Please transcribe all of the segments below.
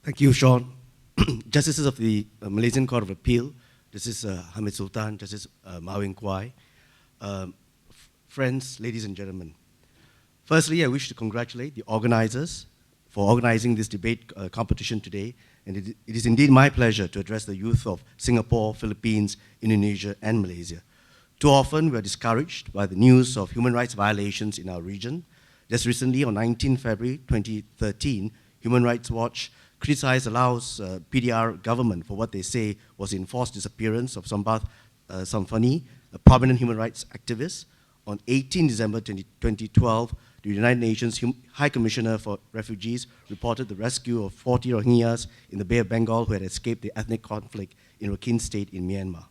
Thank you, Sean. Justices of the Malaysian Court of Appeal, this is Hamid Sultan, Justice Mao Wing Kwai, friends, ladies and gentlemen. Firstly, I wish to congratulate the organizers for organizing this debate competition today, and it is indeed my pleasure to address the youth of Singapore, Philippines, Indonesia, and Malaysia. Too often, we are discouraged by the news of human rights violations in our region. Just recently, on 19 February 2013, Human Rights Watch criticized the Laos PDR government for what they say was the enforced disappearance of Sombath Samphani, a prominent human rights activist. On 18 December 2012, the United Nations High Commissioner for Refugees reported the rescue of 40 Rohingyas in the Bay of Bengal who had escaped the ethnic conflict in Rakhine State in Myanmar.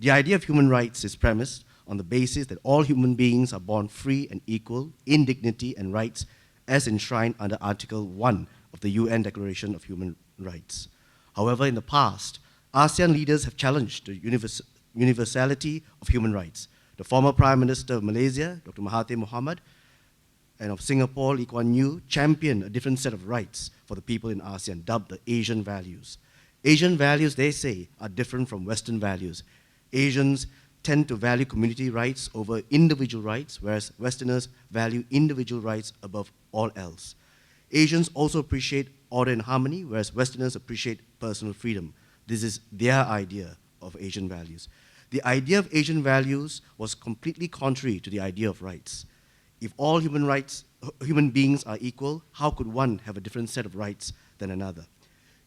The idea of human rights is premised on the basis that all human beings are born free and equal in dignity and rights as enshrined under Article 1 of the UN Declaration of Human Rights. However, in the past, ASEAN leaders have challenged the universality of human rights. The former Prime Minister of Malaysia, Dr. Mahathir Mohamad, and of Singapore, Lee Kuan Yew, championed a different set of rights for the people in ASEAN, dubbed the Asian values. Asian values, they say, are different from Western values. Asians tend to value community rights over individual rights, whereas Westerners value individual rights above all else. Asians also appreciate order and harmony, whereas Westerners appreciate personal freedom. This is their idea of Asian values. The idea of Asian values was completely contrary to the idea of rights. If all human beings are equal, how could one have a different set of rights than another?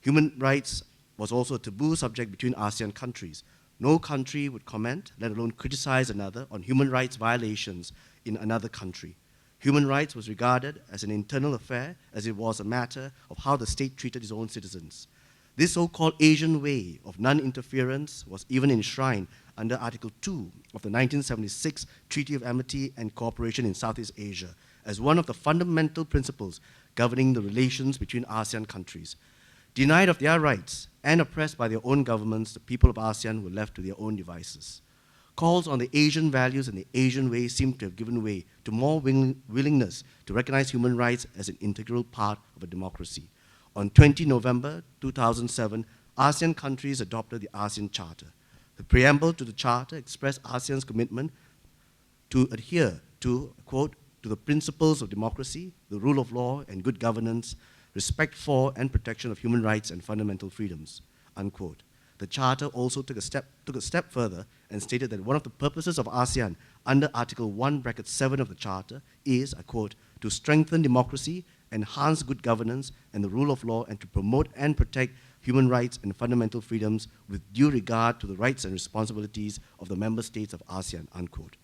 Human rights was also a taboo subject between ASEAN countries. No country would comment, let alone criticize another, on human rights violations in another country. Human rights was regarded as an internal affair, as it was a matter of how the state treated its own citizens. This so-called Asian way of non-interference was even enshrined under Article 2 of the 1976 Treaty of Amity and Cooperation in Southeast Asia as one of the fundamental principles governing the relations between ASEAN countries. Denied of their rights and oppressed by their own governments, the people of ASEAN were left to their own devices. Calls on the Asian values and the Asian way seem to have given way to more willingness to recognize human rights as an integral part of a democracy. On 20 November 2007, ASEAN countries adopted the ASEAN Charter. The preamble to the Charter expressed ASEAN's commitment to adhere to, quote, to the principles of democracy, the rule of law and good governance, respect for and protection of human rights and fundamental freedoms, unquote. The Charter also took a step further and stated that one of the purposes of ASEAN under Article 1(7) of the Charter is, I quote, to strengthen democracy, enhance good governance and the rule of law, and to promote and protect human rights and fundamental freedoms with due regard to the rights and responsibilities of the member states of ASEAN, unquote.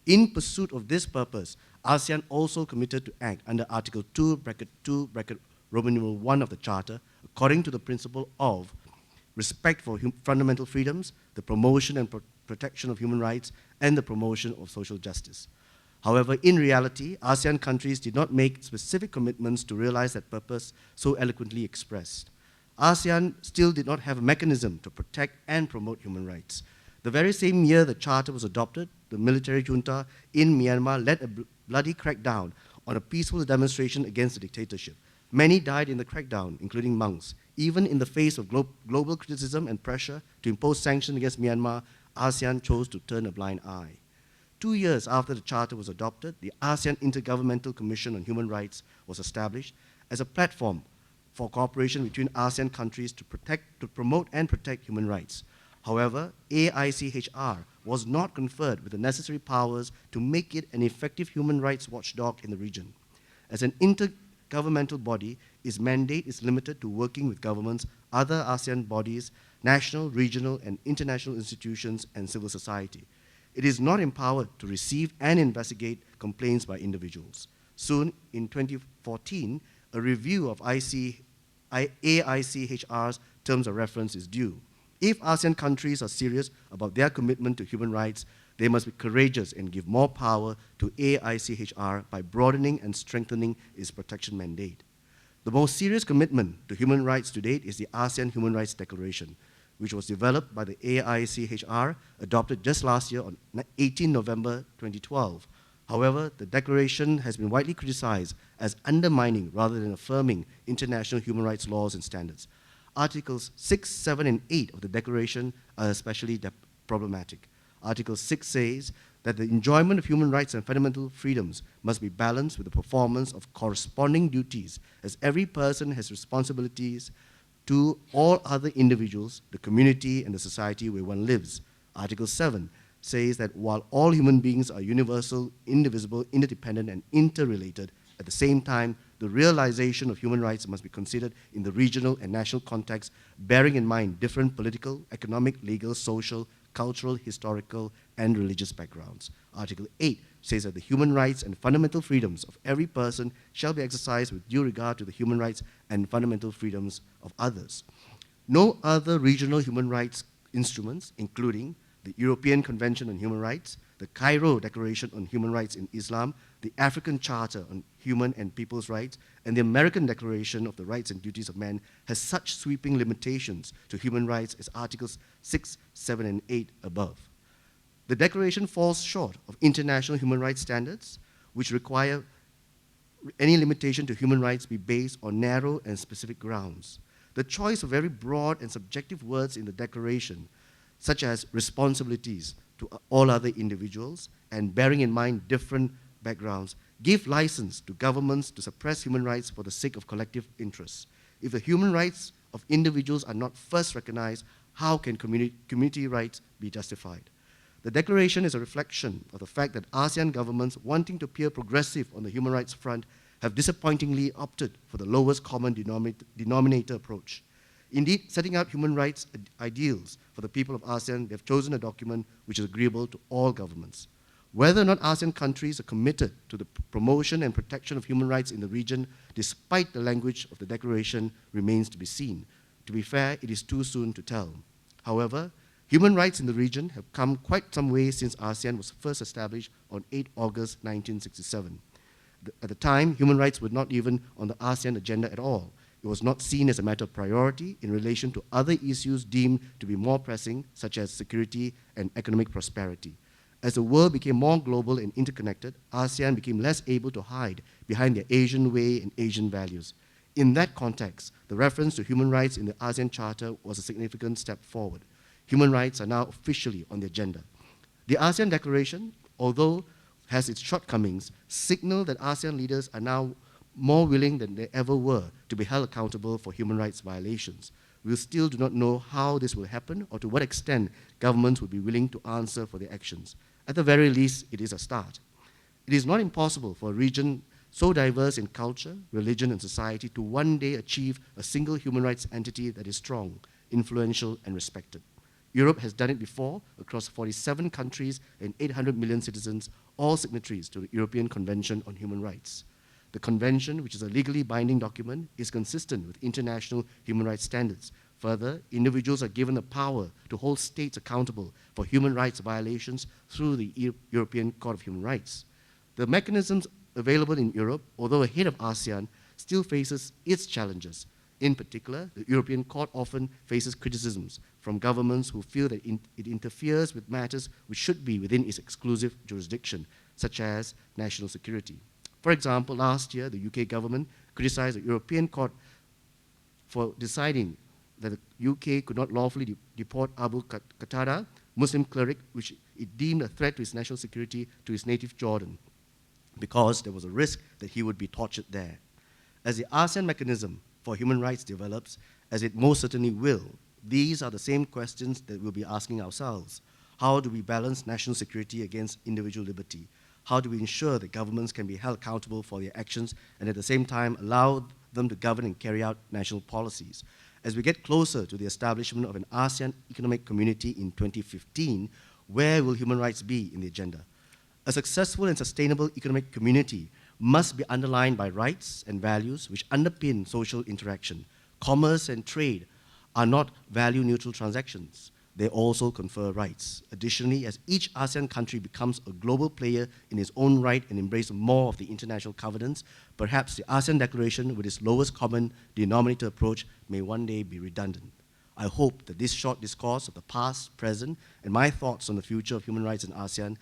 In pursuit of this purpose, ASEAN also committed to act under Article 2(2) Roman numeral 1 of the Charter, according to the principle of respect for fundamental freedoms, the promotion and protection of human rights, and the promotion of social justice. However, in reality, ASEAN countries did not make specific commitments to realize that purpose so eloquently expressed. ASEAN still did not have a mechanism to protect and promote human rights. The very same year the Charter was adopted, the military junta in Myanmar led a bloody crackdown on a peaceful demonstration against the dictatorship. Many died in the crackdown, including monks. Even in the face of global criticism and pressure to impose sanctions against Myanmar, ASEAN chose to turn a blind eye. 2 years after the Charter was adopted, the ASEAN Intergovernmental Commission on Human Rights was established as a platform for cooperation between ASEAN countries to promote and protect human rights. However, AICHR was not conferred with the necessary powers to make it an effective human rights watchdog in the region. As an intergovernmental body, its mandate is limited to working with governments, other ASEAN bodies, national, regional, and international institutions, and civil society. It is not empowered to receive and investigate complaints by individuals. Soon, in 2014, a review of AICHR's terms of reference is due. If ASEAN countries are serious about their commitment to human rights, they must be courageous and give more power to AICHR by broadening and strengthening its protection mandate. The most serious commitment to human rights to date is the ASEAN Human Rights Declaration, which was developed by the AICHR, adopted just last year on 18 November 2012. However, the declaration has been widely criticized as undermining rather than affirming international human rights laws and standards. Articles 6, 7, and 8 of the declaration are especially problematic. Article 6 says that the enjoyment of human rights and fundamental freedoms must be balanced with the performance of corresponding duties, as every person has responsibilities to all other individuals, the community, and the society where one lives. Article 7 says that while all human beings are universal, indivisible, interdependent, and interrelated, at the same time, the realization of human rights must be considered in the regional and national context, bearing in mind different political, economic, legal, social, cultural, historical, and religious backgrounds. Article 8 says that the human rights and fundamental freedoms of every person shall be exercised with due regard to the human rights and fundamental freedoms of others. No other regional human rights instruments, including the European Convention on Human Rights, the Cairo Declaration on Human Rights in Islam, the African Charter on Human and People's Rights, and the American Declaration of the Rights and Duties of Man has such sweeping limitations to human rights as Articles 6, 7, and 8 above. The Declaration falls short of international human rights standards, which require any limitation to human rights be based on narrow and specific grounds. The choice of very broad and subjective words in the Declaration, such as responsibilities to all other individuals and bearing in mind different backgrounds, give license to governments to suppress human rights for the sake of collective interests. If the human rights of individuals are not first recognized, how can community rights be justified? The declaration is a reflection of the fact that ASEAN governments wanting to appear progressive on the human rights front have disappointingly opted for the lowest common denominator approach. Indeed, setting out human rights ideals for the people of ASEAN, they have chosen a document which is agreeable to all governments. Whether or not ASEAN countries are committed to the promotion and protection of human rights in the region, despite the language of the declaration, remains to be seen. To be fair, it is too soon to tell. However, human rights in the region have come quite some way since ASEAN was first established on 8 August 1967. At the time, human rights were not even on the ASEAN agenda at all. It was not seen as a matter of priority in relation to other issues deemed to be more pressing, such as security and economic prosperity. As the world became more global and interconnected, ASEAN became less able to hide behind their Asian way and Asian values. In that context, the reference to human rights in the ASEAN Charter was a significant step forward. Human rights are now officially on the agenda. The ASEAN Declaration, although has its shortcomings, signal that ASEAN leaders are now more willing than they ever were to be held accountable for human rights violations. We still do not know how this will happen or to what extent governments will be willing to answer for their actions. At the very least, it is a start. It is not impossible for a region so diverse in culture, religion, and society to one day achieve a single human rights entity that is strong, influential, and respected. Europe has done it before across 47 countries and 800 million citizens, all signatories to the European Convention on Human Rights. The convention, which is a legally binding document, is consistent with international human rights standards. Further, individuals are given the power to hold states accountable for human rights violations through the European Court of Human Rights. The mechanisms available in Europe, although ahead of ASEAN, still faces its challenges. In particular, the European Court often faces criticisms from governments who feel that it interferes with matters which should be within its exclusive jurisdiction, such as national security. For example, last year, the UK government criticized the European Court for deciding that the UK could not lawfully deport Abu Qatada, Muslim cleric, which it deemed a threat to its national security, to his native Jordan, because there was a risk that he would be tortured there. As the ASEAN mechanism for human rights develops, as it most certainly will, these are the same questions that we'll be asking ourselves. How do we balance national security against individual liberty? How do we ensure that governments can be held accountable for their actions and at the same time allow them to govern and carry out national policies? As we get closer to the establishment of an ASEAN economic community in 2015, where will human rights be in the agenda? A successful and sustainable economic community must be underlined by rights and values which underpin social interaction. Commerce and trade are not value-neutral transactions. They also confer rights. Additionally, as each ASEAN country becomes a global player in its own right and embraces more of the international covenants, perhaps the ASEAN Declaration, with its lowest common denominator approach, may one day be redundant. I hope that this short discourse of the past, present, and my thoughts on the future of human rights in ASEAN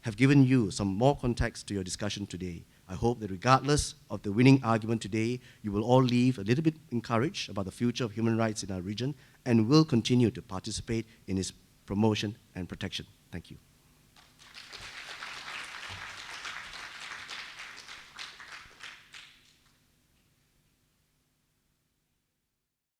have given you some more context to your discussion today. I hope that regardless of the winning argument today, you will all leave a little bit encouraged about the future of human rights in our region and will continue to participate in its promotion and protection. Thank you.